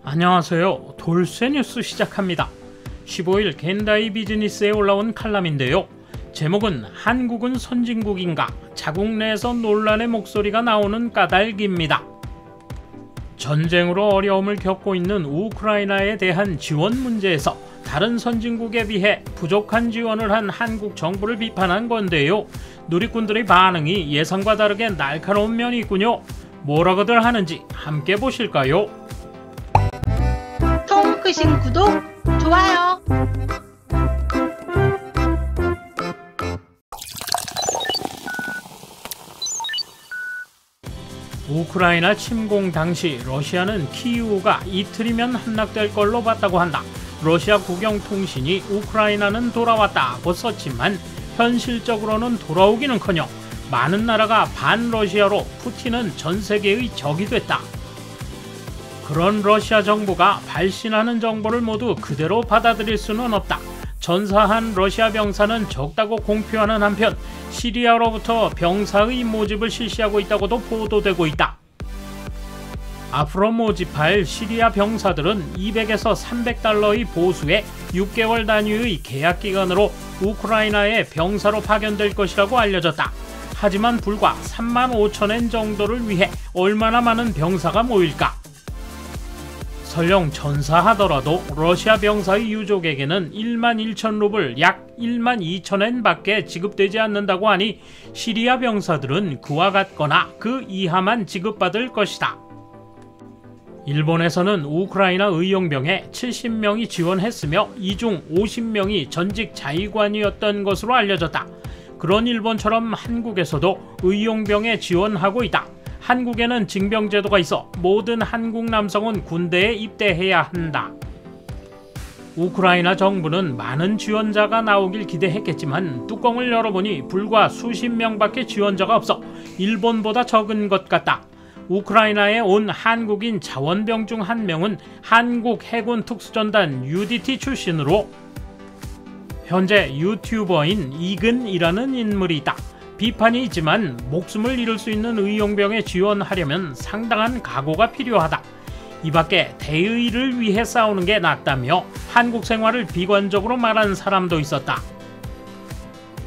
안녕하세요. 돌쇠 뉴스 시작합니다. 15일 겐다이 비즈니스에 올라온 칼럼인데요. 제목은 한국은 선진국인가? 자국 내에서 논란의 목소리가 나오는 까닭입니다. 전쟁으로 어려움을 겪고 있는 우크라이나에 대한 지원 문제에서 다른 선진국에 비해 부족한 지원을 한 한국 정부를 비판한 건데요. 누리꾼들의 반응이 예상과 다르게 날카로운 면이 있군요. 뭐라고들 하는지 함께 보실까요? 통 크신 구독, 좋아요. 우크라이나 침공 당시 러시아는 키이우가 이틀이면 함락될 걸로 봤다고 한다. 러시아 국영통신이 우크라이나는 돌아왔다고 썼지만 현실적으로는 돌아오기는커녕 많은 나라가 반러시아로 푸틴은 전 세계의 적이 됐다. 그런 러시아 정부가 발신하는 정보를 모두 그대로 받아들일 수는 없다. 전사한 러시아 병사는 적다고 공표하는 한편 시리아로부터 병사의 모집을 실시하고 있다고도 보도되고 있다. 앞으로 모집할 시리아 병사들은 200에서 300달러의 보수에 6개월 단위의 계약 기간으로 우크라이나에 병사로 파견될 것이라고 알려졌다. 하지만 불과 35,000엔 정도를 위해 얼마나 많은 병사가 모일까? 설령 전사하더라도 러시아 병사의 유족에게는 11,000루블 약 12,000엔 밖에 지급되지 않는다고 하니 시리아 병사들은 그와 같거나 그 이하만 지급받을 것이다. 일본에서는 우크라이나 의용병에 70명이 지원했으며 이 중 50명이 전직 자위관이었던 것으로 알려졌다. 그런 일본처럼 한국에서도 의용병에 지원하고 있다. 한국에는 징병제도가 있어 모든 한국 남성은 군대에 입대해야 한다. 우크라이나 정부는 많은 지원자가 나오길 기대했겠지만 뚜껑을 열어보니 불과 수십 명밖에 지원자가 없어 일본보다 적은 것 같다. 우크라이나에 온 한국인 자원병 중 한 명은 한국 해군 특수전단 UDT 출신으로 현재 유튜버인 이근이라는 인물이 있다. 비판이 있지만 목숨을 잃을 수 있는 의용병에 지원하려면 상당한 각오가 필요하다. 이 밖에 대의를 위해 싸우는 게 낫다며 한국 생활을 비관적으로 말한 사람도 있었다.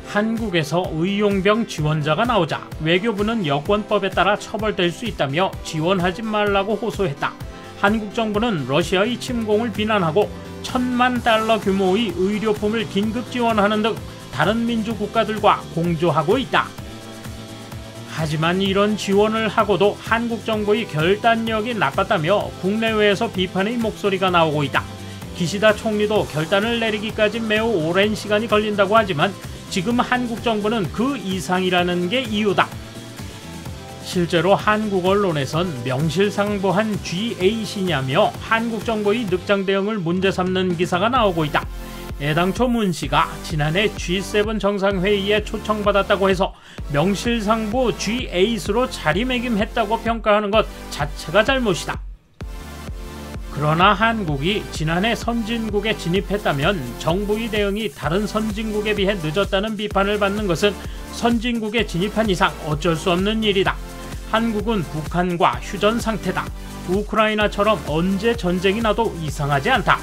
한국에서 의용병 지원자가 나오자 외교부는 여권법에 따라 처벌될 수 있다며 지원하지 말라고 호소했다. 한국 정부는 러시아의 침공을 비난하고 1,000만 달러 규모의 의료품을 긴급 지원하는 등 다른 민주 국가들과 공조하고 있다. 하지만 이런 지원을 하고도 한국 정부의 결단력이 나빴다며 국내외에서 비판의 목소리가 나오고 있다. 기시다 총리도 결단을 내리기까지 매우 오랜 시간이 걸린다고 하지만 지금 한국 정부는 그 이상이라는 게 이유다. 실제로 한국 언론에선 명실상부한 G8이냐며 한국 정부의 늑장 대응을 문제 삼는 기사가 나오고 있다. 애당초 문 씨가 지난해 G7 정상회의에 초청받았다고 해서 명실상부 G8으로 자리매김했다고 평가하는 것 자체가 잘못이다. 그러나 한국이 지난해 선진국에 진입했다면 정부의 대응이 다른 선진국에 비해 늦었다는 비판을 받는 것은 선진국에 진입한 이상 어쩔 수 없는 일이다. 한국은 북한과 휴전 상태다. 우크라이나처럼 언제 전쟁이 나도 이상하지 않다.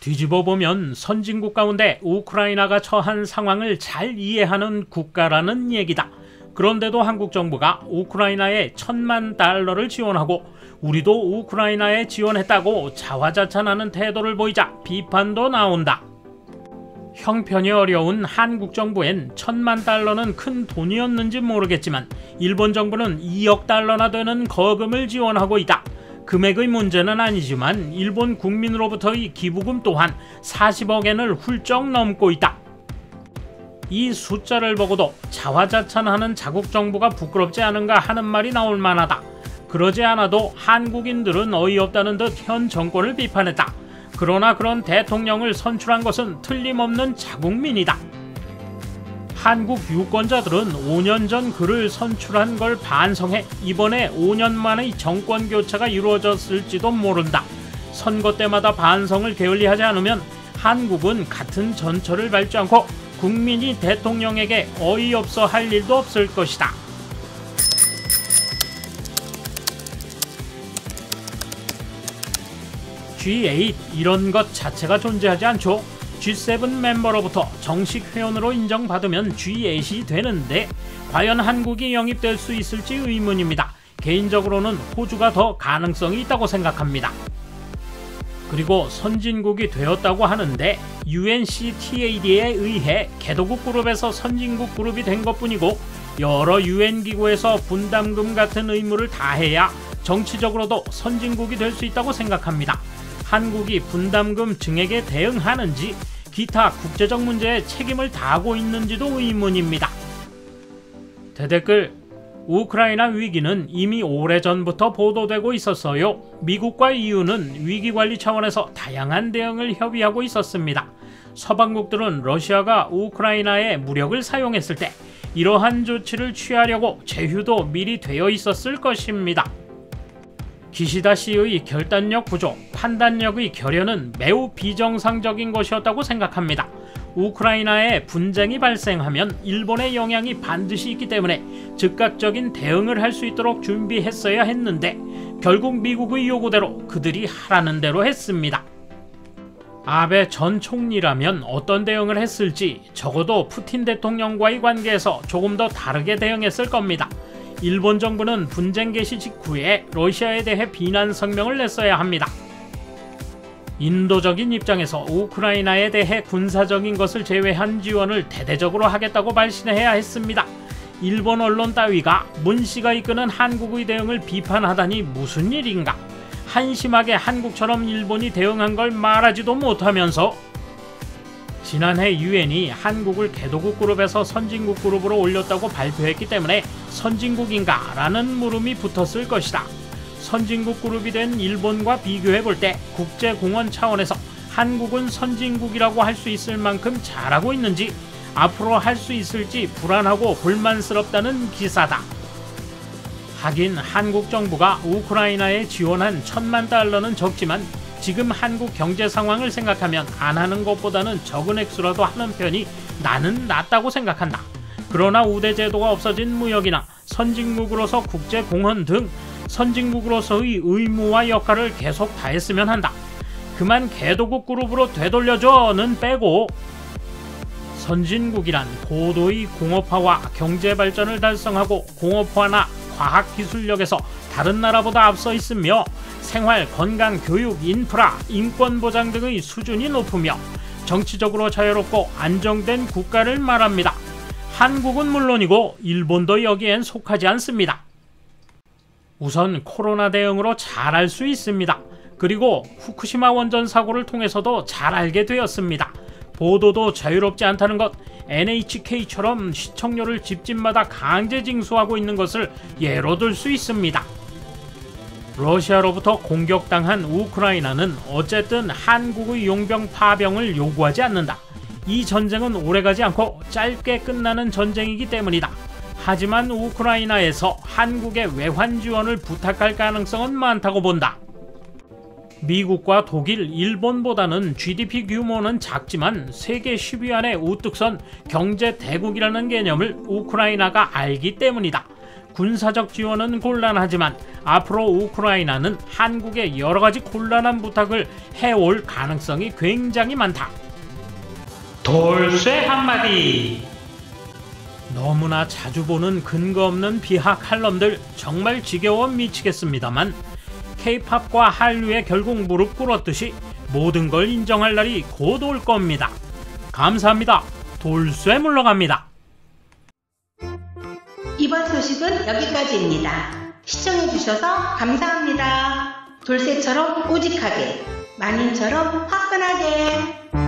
뒤집어 보면 선진국 가운데 우크라이나가 처한 상황을 잘 이해하는 국가라는 얘기다. 그런데도 한국 정부가 우크라이나에 1,000만 달러를 지원하고 우리도 우크라이나에 지원했다고 자화자찬하는 태도를 보이자 비판도 나온다. 형편이 어려운 한국 정부엔 1,000만 달러는 큰 돈이었는지 모르겠지만 일본 정부는 2억 달러나 되는 거금을 지원하고 있다. 금액의 문제는 아니지만 일본 국민으로부터의 기부금 또한 40억엔을 훌쩍 넘고 있다. 이 숫자를 보고도 자화자찬하는 자국 정부가 부끄럽지 않은가 하는 말이 나올 만하다. 그러지 않아도 한국인들은 어이없다는 듯 현 정권을 비판했다. 그러나 그런 대통령을 선출한 것은 틀림없는 자국민이다. 한국 유권자들은 5년 전 그를 선출한 걸 반성해 이번에 5년 만의 정권 교체가 이루어졌을지도 모른다. 선거 때마다 반성을 게을리하지 않으면 한국은 같은 전철을 밟지 않고 국민이 대통령에게 어이없어 할 일도 없을 것이다. G8 이런 것 자체가 존재하지 않죠. G7 멤버로부터 정식 회원으로 인정받으면 G8이 되는데 과연 한국이 영입될 수 있을지 의문입니다. 개인적으로는 호주가 더 가능성이 있다고 생각합니다. 그리고 선진국이 되었다고 하는데 UNCTAD에 의해 개도국 그룹에서 선진국 그룹이 된 것뿐이고 여러 UN 기구에서 분담금 같은 의무를 다해야 정치적으로도 선진국이 될 수 있다고 생각합니다. 한국이 분담금 증액에 대응하는지 기타 국제적 문제에 책임을 다하고 있는지도 의문입니다. 대댓글 우크라이나 위기는 이미 오래전부터 보도되고 있었어요. 미국과 EU는 위기관리 차원에서 다양한 대응을 협의하고 있었습니다. 서방국들은 러시아가 우크라이나에 무력을 사용했을 때 이러한 조치를 취하려고 제휴도 미리 되어 있었을 것입니다. 기시다 씨의 결단력 부족, 판단력의 결여는 매우 비정상적인 것이었다고 생각합니다. 우크라이나에 분쟁이 발생하면 일본의 영향이 반드시 있기 때문에 즉각적인 대응을 할 수 있도록 준비했어야 했는데 결국 미국의 요구대로 그들이 하라는 대로 했습니다. 아베 전 총리라면 어떤 대응을 했을지 적어도 푸틴 대통령과의 관계에서 조금 더 다르게 대응했을 겁니다. 일본 정부는 분쟁 개시 직후에 러시아에 대해 비난 성명을 냈어야 합니다. 인도적인 입장에서 우크라이나에 대해 군사적인 것을 제외한 지원을 대대적으로 하겠다고 발신해야 했습니다. 일본 언론 따위가 문 씨가 이끄는 한국의 대응을 비판하다니 무슨 일인가? 한심하게 한국처럼 일본이 대응한 걸 말하지도 못하면서 지난해 유엔이 한국을 개도국 그룹에서 선진국 그룹으로 올렸다고 발표했기 때문에 선진국인가? 라는 물음이 붙었을 것이다. 선진국 그룹이 된 일본과 비교해볼 때 국제공헌 차원에서 한국은 선진국이라고 할 수 있을 만큼 잘하고 있는지 앞으로 할 수 있을지 불안하고 불만스럽다는 기사다. 하긴 한국 정부가 우크라이나에 지원한 1,000만 달러는 적지만 지금 한국 경제 상황을 생각하면 안 하는 것보다는 적은 액수라도 하는 편이 나는 낫다고 생각한다. 그러나 우대 제도가 없어진 무역이나 선진국으로서 국제공헌 등 선진국으로서의 의무와 역할을 계속 다했으면 한다. 그만 개도국 그룹으로 되돌려줘는 빼고 선진국이란 고도의 공업화와 경제발전을 달성하고 공업화나 과학기술력에서 다른 나라보다 앞서 있으며 생활, 건강, 교육, 인프라, 인권보장 등의 수준이 높으며 정치적으로 자유롭고 안정된 국가를 말합니다. 한국은 물론이고 일본도 여기엔 속하지 않습니다. 우선 코로나 대응으로 잘 알 수 있습니다. 그리고 후쿠시마 원전 사고를 통해서도 잘 알게 되었습니다. 보도도 자유롭지 않다는 것, NHK처럼 시청료를 집집마다 강제 징수하고 있는 것을 예로 들 수 있습니다. 러시아로부터 공격당한 우크라이나는 어쨌든 한국의 용병 파병을 요구하지 않는다. 이 전쟁은 오래가지 않고 짧게 끝나는 전쟁이기 때문이다. 하지만 우크라이나에서 한국의 외환 지원을 부탁할 가능성은 많다고 본다. 미국과 독일, 일본보다는 GDP 규모는 작지만 세계 10위 안에 우뚝 선 경제 대국이라는 개념을 우크라이나가 알기 때문이다. 군사적 지원은 곤란하지만 앞으로 우크라이나는 한국에 여러가지 곤란한 부탁을 해올 가능성이 굉장히 많다. 돌쇠 한마디. 너무나 자주 보는 근거 없는 비하 칼럼들 정말 지겨워 미치겠습니다만 K-팝과 한류에 결국 무릎 꿇었듯이 모든 걸 인정할 날이 곧 올 겁니다. 감사합니다. 돌쇠 물러갑니다. 이번 소식은 여기까지입니다. 시청해주셔서 감사합니다. 돌쇠처럼 우직하게, 마님처럼 화끈하게.